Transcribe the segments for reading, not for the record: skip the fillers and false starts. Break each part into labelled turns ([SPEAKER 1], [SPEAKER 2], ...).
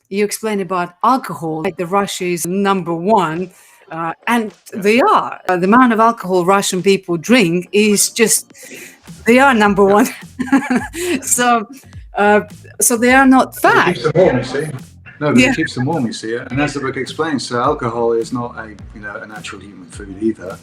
[SPEAKER 1] you explain about alcohol, like the Russia is number one, and they are. The amount of alcohol Russian people drink is just, they are number one. so, so they are not
[SPEAKER 2] But it
[SPEAKER 1] fat.
[SPEAKER 2] keeps them warm, you see. No, but
[SPEAKER 1] Yeah.
[SPEAKER 2] it keeps them warm, you see. And as the book explains, so alcohol is not a a natural human food either.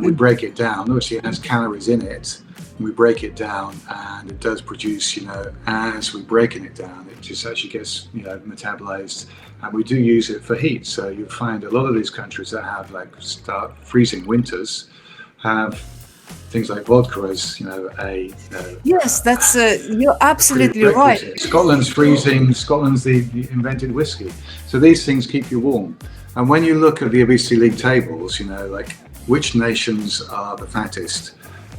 [SPEAKER 2] We break it down. Obviously, it has calories in it. We break it down, and it does produce. As we're breaking it down, it just actually gets metabolized, and we do use it for heat. So you find a lot of these countries that have start freezing winters have things like vodka as
[SPEAKER 1] Yes, that's you're absolutely right.
[SPEAKER 2] Scotland's freezing. Scotland's the invented whiskey. So these things keep you warm. And when you look at the obesity league tables, like which nations are the fattest,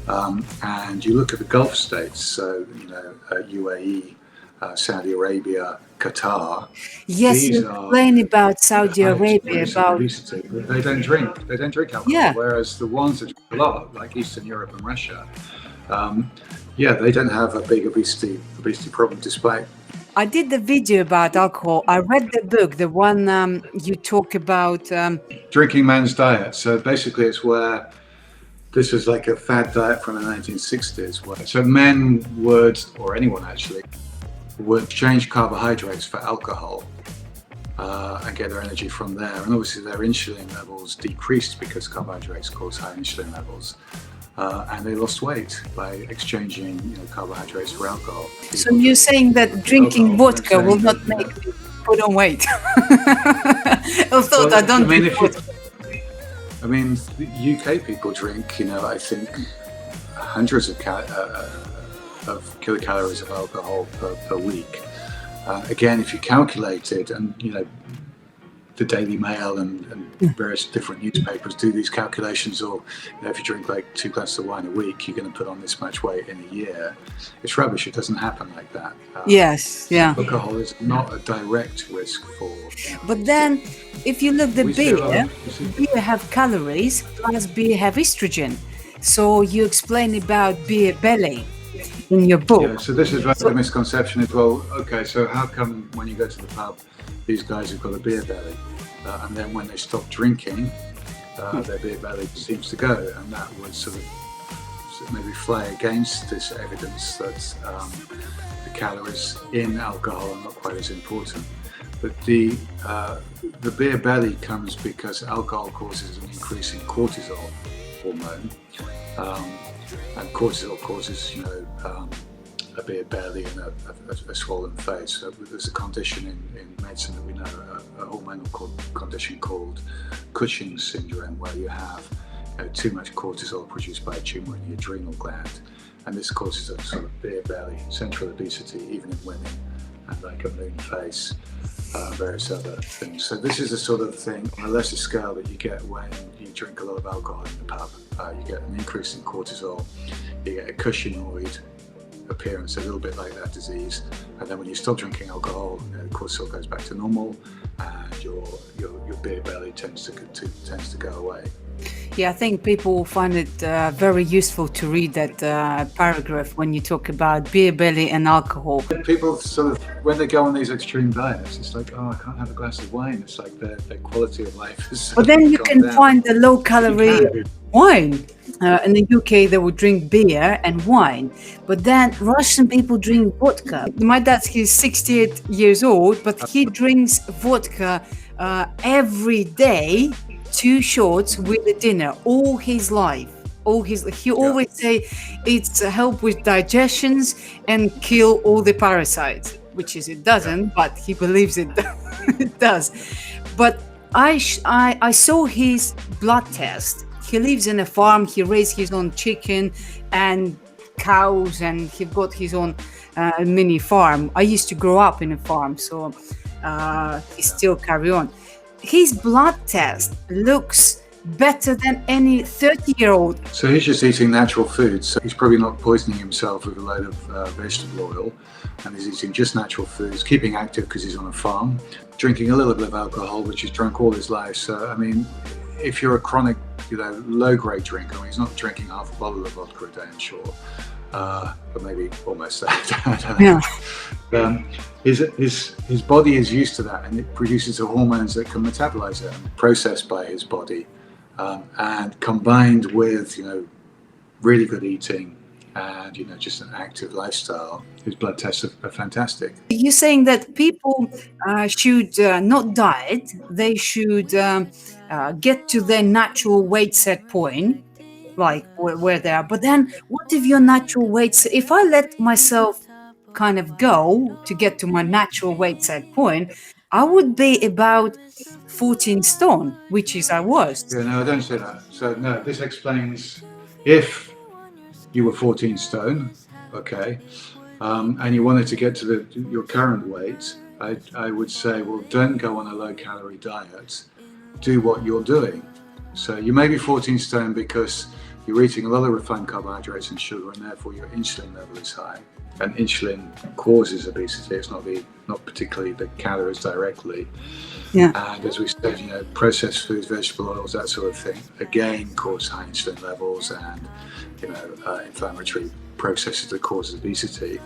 [SPEAKER 2] and you look at the Gulf states, so UAE, Saudi Arabia, Qatar.
[SPEAKER 1] Yes, you explain about Saudi Arabia, about
[SPEAKER 2] obesity. They don't drink. They don't drink alcohol.
[SPEAKER 1] Yeah.
[SPEAKER 2] Whereas the ones that drink a lot, like Eastern Europe and Russia, they don't have a big obesity problem, despite.
[SPEAKER 1] I did the video about alcohol. I read the book, the one you talk about.
[SPEAKER 2] Drinking Man's Diet. So basically it's where this was like a fad diet from the 1960s. So men would, or anyone actually, would change carbohydrates for alcohol and get their energy from there. And obviously their insulin levels decreased because carbohydrates cause high insulin levels. And they lost weight by exchanging carbohydrates for alcohol.
[SPEAKER 1] So you're saying that drinking vodka will not make me put on weight? Although I don't drink vodka.
[SPEAKER 2] I mean, the UK people drink, I think hundreds of kilocalories of alcohol per week. Again, if you calculate it, and the Daily Mail and various different newspapers do these calculations, or if you drink like 2 glasses of wine a week, you're going to put on this much weight in a year. It's rubbish. It doesn't happen like that.
[SPEAKER 1] Yes, yeah.
[SPEAKER 2] Alcohol is not a direct risk for.
[SPEAKER 1] But then, if you look at beer have calories, plus beer have estrogen. So you explain about beer belly in your book.
[SPEAKER 2] Yeah, so this is the misconception as well. Okay, so how come when you go to the pub, these guys have got a beer belly, and then when they stop drinking, their beer belly seems to go, and that would sort of maybe fly against this evidence that the calories in alcohol are not quite as important. But the beer belly comes because alcohol causes an increase in cortisol hormone, and cortisol causes a beer belly and a swollen face. So there's a condition in medicine that we know, a hormonal condition called Cushing's syndrome, where you have too much cortisol produced by a tumor in the adrenal gland, and this causes a sort of beer belly, central obesity, even in women, and like a moon face, various other things. So this is the sort of thing on a lesser scale that you get when you drink a lot of alcohol in the pub. You get an increase in cortisol, you get a Cushingoid appearance, a little bit like that disease, and then when you stop drinking alcohol, cortisol goes back to normal, and your beer belly tends to go away.
[SPEAKER 1] Yeah, I think people will find it very useful to read that paragraph when you talk about beer belly and alcohol.
[SPEAKER 2] People sort of, when they go on these extreme diets, it's like, oh, I can't have a glass of wine. It's like their quality of life is.
[SPEAKER 1] But then you can find the low-calorie wine. In the UK, they would drink beer and wine, but then Russian people drink vodka. My dad, he's 68 years old, but he drinks vodka every day, 2 shots with the dinner, all his life. He always say it's help with digestions and kill all the parasites, which is it doesn't, but he believes it does. But I saw his blood test. He lives in a farm. He raised his own chicken and cows, and he got his own mini farm. I used to grow up in a farm, so he still carry on. His blood test looks better than any 30-year-old.
[SPEAKER 2] So he's just eating natural foods. So he's probably not poisoning himself with a load of vegetable oil, and he's eating just natural foods, keeping active because he's on a farm, drinking a little bit of alcohol, which he's drunk all his life. So, I mean, if you're a chronic, low-grade drinker, I mean, he's not drinking half a bottle of vodka a day, I'm sure. but maybe almost that. His body is used to that, and it produces the hormones that can metabolize it and processed by his body, and combined with really good eating and just an active lifestyle, his blood tests are fantastic.
[SPEAKER 1] You're saying that people should not diet; they should get to their natural weight set point, like where they are. But then, what if your natural weight? If I let myself kind of go to get to my natural weight set point, I would be about 14 stone, which is I was.
[SPEAKER 2] Yeah, no, I don't say that. So no, this explains if you were 14 stone, okay, and you wanted to get to your current weight, I would say, well, don't go on a low-calorie diet. Do what you're doing. So you may be 14 stone because you're eating a lot of refined carbohydrates and sugar, and therefore your insulin level is high. And insulin causes obesity. It's not particularly the calories directly.
[SPEAKER 1] Yeah.
[SPEAKER 2] And as we said, processed foods, vegetable oils, that sort of thing, again, cause high insulin levels and inflammatory processes that cause obesity.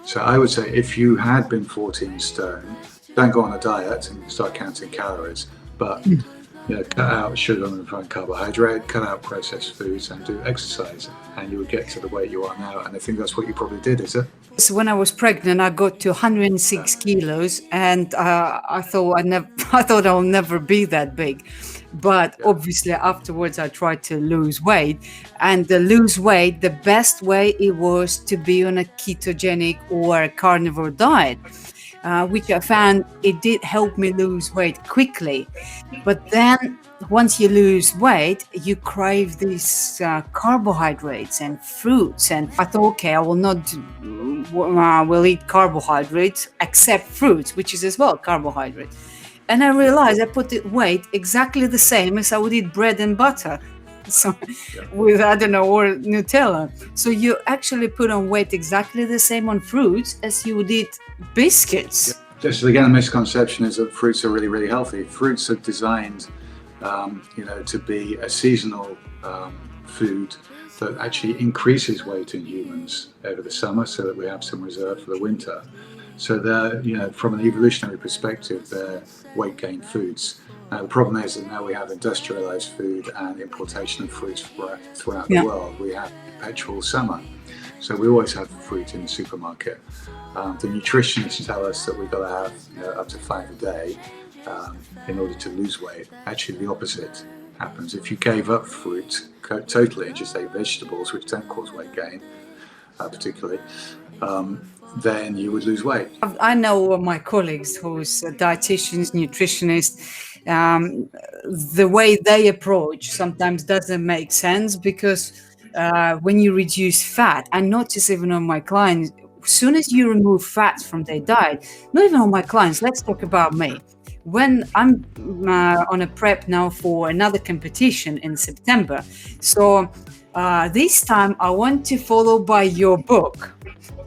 [SPEAKER 2] So I would say if you had been 14 stone, don't go on a diet and start counting calories, but cut out sugar and refined carbohydrate, cut out processed foods, and do exercise, and you would get to the weight you are now. And I think that's what you probably did, is it?
[SPEAKER 1] So when I was pregnant, I got to 106 kilos, and I thought I'll never be that big. But obviously afterwards I tried to lose weight, and the lose weight, the best way it was to be on a ketogenic or a carnivore diet, which I found it did help me lose weight quickly. But then once you lose weight, you crave these carbohydrates and fruits. And I thought, okay, I will not will eat carbohydrates except fruits, which is as well carbohydrate. And I realized I put the weight exactly the same as I would eat bread and butter. So with, or Nutella. So you actually put on weight exactly the same on fruits as you would eat biscuits.
[SPEAKER 2] Just again, a misconception is that fruits are really, really healthy. Fruits are designed, to be a seasonal food that actually increases weight in humans over the summer, so that we have some reserve for the winter. So they're, from an evolutionary perspective, they're weight gain foods. Now, the problem is that now we have industrialized food and importation of fruits throughout the world. We have perpetual summer. So we always have fruit in the supermarket. The nutritionists tell us that we've got to have up to 5 a day in order to lose weight. Actually, the opposite happens. If you gave up fruit totally and just ate vegetables, which don't cause weight gain particularly, then you would lose weight.
[SPEAKER 1] I know my colleagues who's dietitians, nutritionists, the way they approach sometimes doesn't make sense, because when you reduce fat, I notice even on my clients, as soon as you remove fat from their diet, not even on my clients, let's talk about me. When I'm on a prep now for another competition in September, so this time I want to follow by your book.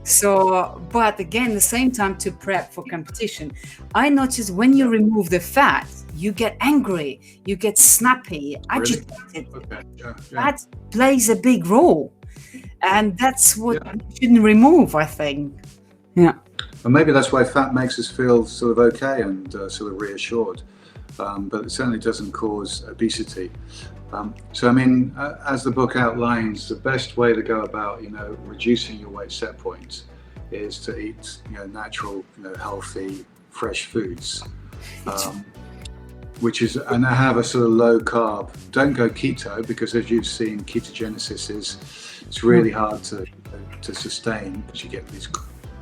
[SPEAKER 1] So, but again, the same time to prep for competition, I notice when you remove the fat, you get angry, you get snappy, agitated.
[SPEAKER 2] Okay.
[SPEAKER 1] That plays a big role, and that's what you shouldn't remove, I think. Yeah.
[SPEAKER 2] And maybe that's why fat makes us feel sort of okay and sort of reassured, but it certainly doesn't cause obesity. So, I mean, as the book outlines, the best way to go about, reducing your weight set point is to eat, natural, healthy, fresh foods, and have a sort of low carb. Don't go keto, because as you've seen, ketogenesis it's really hard to sustain, because you get these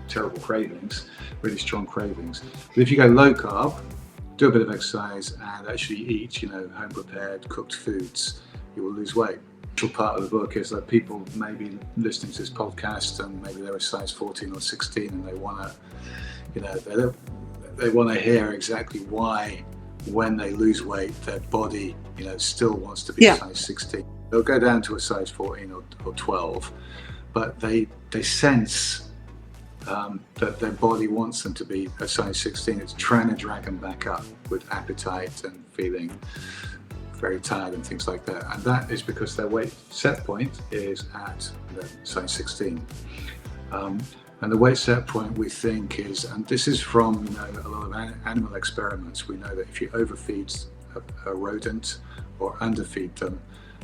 [SPEAKER 2] terrible cravings, really strong cravings. But if you go low carb, do a bit of exercise, and actually eat, home prepared, cooked foods, you will lose weight. The part of the book is that people may be listening to this podcast, and maybe they're a size 14 or 16, and they want to, they want to hear exactly why, when they lose weight, their body, still wants to be a size 16. They'll go down to a size 14 or 12, but they sense that their body wants them to be a size 16. It's trying to drag them back up with appetite and feeling very tired and things like that. And that is because their weight set point is at size 16. And the weight set point, we think, is, and this is from a lot of animal experiments, we know that if you overfeed a rodent or underfeed them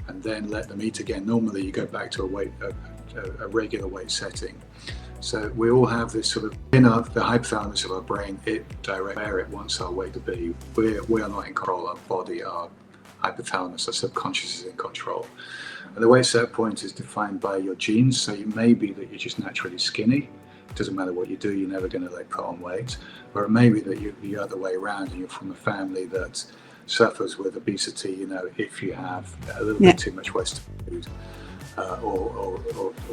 [SPEAKER 2] and then let them eat again, normally you go back to a regular weight setting. So we all have this sort of, in the hypothalamus of our brain, it directs where it wants our weight to be. We are not in control. Our body, our hypothalamus, our subconscious is in control. And the weight set point is defined by your genes. So it may be that you're just naturally skinny. It doesn't matter what you do, you're never going to put on weight. Or it may be that you're the other way around and you're from a family that suffers with obesity, if you have a little bit too much Western food or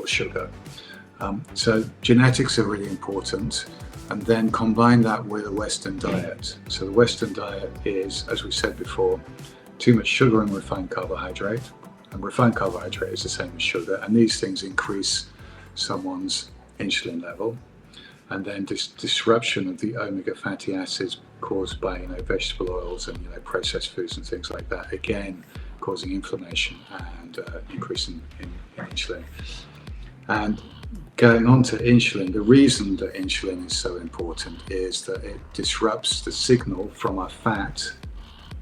[SPEAKER 2] sugar. So genetics are really important, and then combine that with a Western diet. So the Western diet is, as we said before, too much sugar and refined carbohydrate. And refined carbohydrate is the same as sugar, and these things increase someone's insulin level. And then this disruption of the omega fatty acids caused by vegetable oils and processed foods and things like that, again causing inflammation and increasing in insulin. And going on to insulin, the reason that insulin is so important is that it disrupts the signal from our fat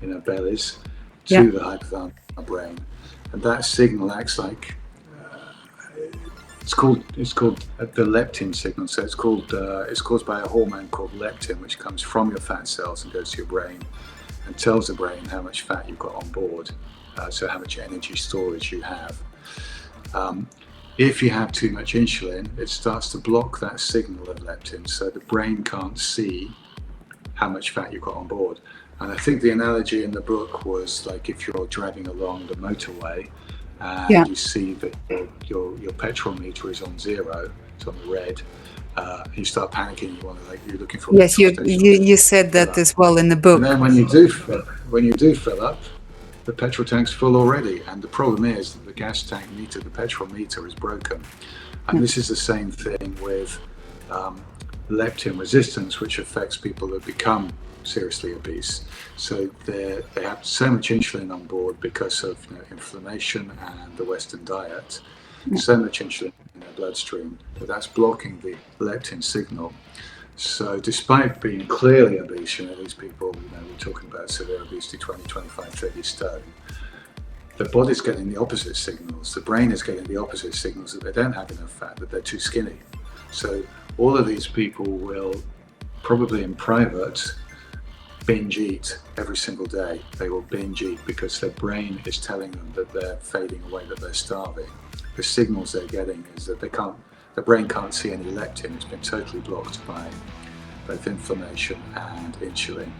[SPEAKER 2] in our bellies to the hypothalamus in our brain, and that signal acts like it's called the leptin signal. So it's caused by a hormone called leptin, which comes from your fat cells and goes to your brain and tells the brain how much fat you've got on board, so how much energy storage you have. If you have too much insulin, it starts to block that signal of leptin, so the brain can't see how much fat you've got on board. And I think the analogy in the book was like if you're driving along the motorway and you see that your petrol meter is on 0, it's on the red, you start panicking. You're looking for.
[SPEAKER 1] Yes, you said that as well in the book.
[SPEAKER 2] And then when you do fill up, the petrol tank's full already, and the problem is that the gas tank meter, the petrol meter, is broken. And this is the same thing with leptin resistance, which affects people that become seriously obese. So they have so much insulin on board because of inflammation and the Western diet, so much insulin in their bloodstream, but that's blocking the leptin signal. So despite being clearly obese, these people, we're talking about severe obesity, 20, 25, 30 stone, the body's getting the opposite signals. The brain is getting the opposite signals that they don't have enough fat, that they're too skinny. So all of these people will probably in private binge eat every single day. They will binge eat because their brain is telling them that they're fading away, that they're starving. The signals they're getting is that the brain can't see any leptin. It's been totally blocked by both inflammation and insulin,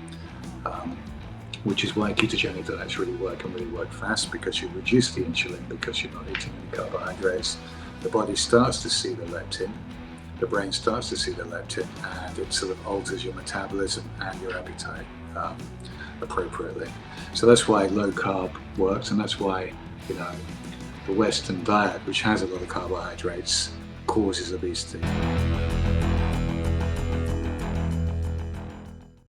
[SPEAKER 2] which is why ketogenic diets really work and really work fast, because you reduce the insulin because you're not eating any carbohydrates. The body starts to see the leptin, the brain starts to see the leptin, and it sort of alters your metabolism and your appetite appropriately. So that's why low carb works, and that's why the Western diet, which has a lot of carbohydrates, causes obesity.